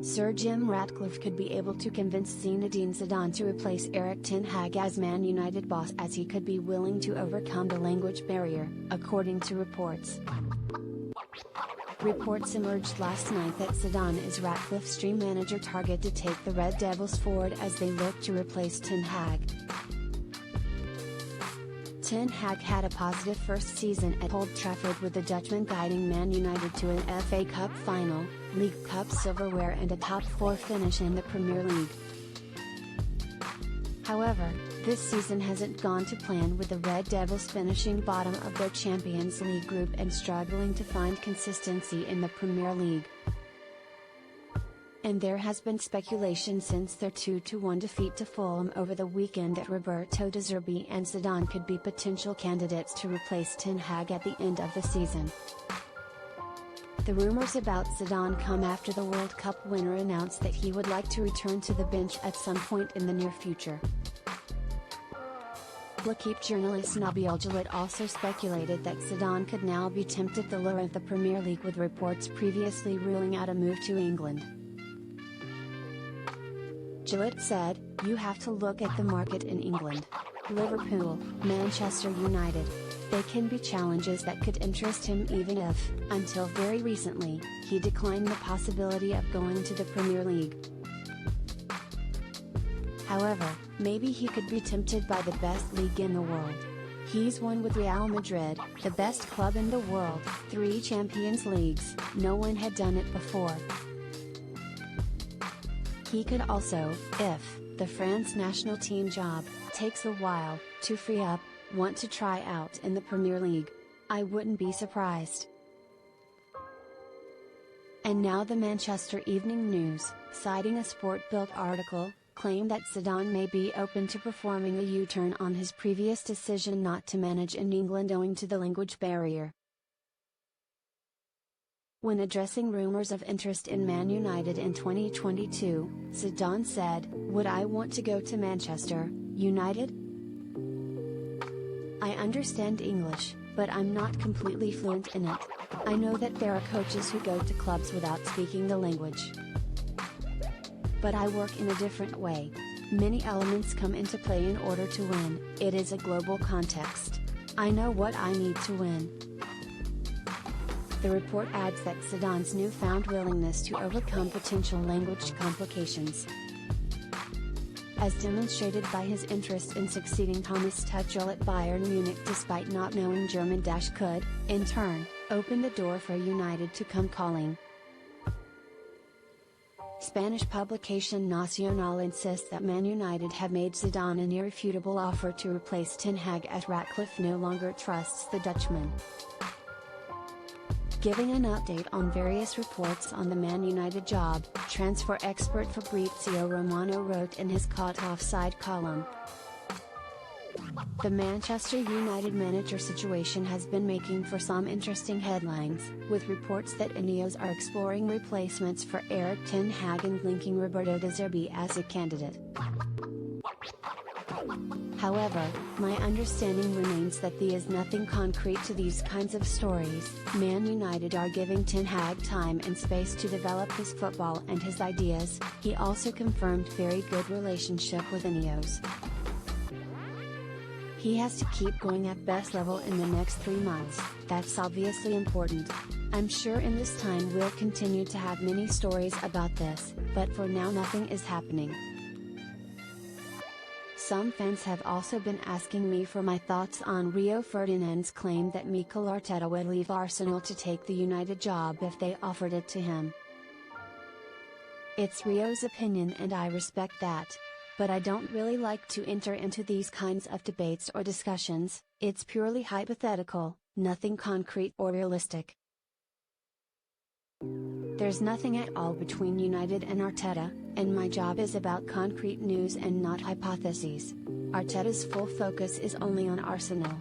Sir Jim Ratcliffe could be able to convince Zinedine Zidane to replace Erik ten Hag as Man United boss, as he could be willing to overcome the language barrier, according to reports. Reports emerged last night that Zidane is Ratcliffe's dream manager target to take the Red Devils forward as they look to replace ten Hag. Ten Hag had a positive first season at Old Trafford, with the Dutchman guiding Man United to an FA Cup final, League Cup silverware and a top 4 finish in the Premier League. However, this season hasn't gone to plan, with the Red Devils finishing bottom of their Champions League group and struggling to find consistency in the Premier League. And there has been speculation since their 2-1 defeat to Fulham over the weekend that Roberto De Zerbi and Zidane could be potential candidates to replace ten Hag at the end of the season. The rumors about Zidane come after the World Cup winner announced that he would like to return to the bench at some point in the near future. L'Equipe journalist Nabil Gillett also speculated that Zidane could now be tempted the lure of the Premier League, with reports previously ruling out a move to England. Gillett said, "You have to look at the market in England. Liverpool, Manchester United. They can be challenges that could interest him, even if, until very recently, he declined the possibility of going to the Premier League. However, maybe he could be tempted by the best league in the world. He's won with Real Madrid, the best club in the world, 3 Champions Leagues, no one had done it before. He could also, if the France national team job takes a while to free up, want to try out in the Premier League. I wouldn't be surprised." And now the Manchester Evening News, citing a Sport Bild article, claimed that Zidane may be open to performing a U-turn on his previous decision not to manage in England owing to the language barrier. When addressing rumors of interest in Man United in 2022, Zidane said, "Would I want to go to Manchester United? I understand English, but I'm not completely fluent in it. I know that there are coaches who go to clubs without speaking the language. But I work in a different way. Many elements come into play in order to win. It is a global context. I know what I need to win." The report adds that Zidane's newfound willingness to overcome potential language complications, as demonstrated by his interest in succeeding Thomas Tuchel at Bayern Munich despite not knowing German, could, in turn, open the door for United to come calling. Spanish publication Nacional insists that Man United have made Zidane an irrefutable offer to replace ten Hag, as Ratcliffe no longer trusts the Dutchman. Giving an update on various reports on the Man United job, transfer expert Fabrizio Romano wrote in his Caught Offside column, "The Manchester United manager situation has been making for some interesting headlines, with reports that Ineos are exploring replacements for Erik ten Hag and linking Roberto De Zerbi as a candidate. However, my understanding remains that there is nothing concrete to these kinds of stories. Man United are giving ten Hag time and space to develop his football and his ideas." He also confirmed very good relationship with Ineos. "He has to keep going at best level in the next 3 months, that's obviously important. I'm sure in this time we'll continue to have many stories about this, but for now nothing is happening." Some fans have also been asking me for my thoughts on Rio Ferdinand's claim that Mikel Arteta would leave Arsenal to take the United job if they offered it to him. It's Rio's opinion and I respect that. But I don't really like to enter into these kinds of debates or discussions. It's purely hypothetical, nothing concrete or realistic. There's nothing at all between United and Arteta, and my job is about concrete news and not hypotheses. Arteta's full focus is only on Arsenal.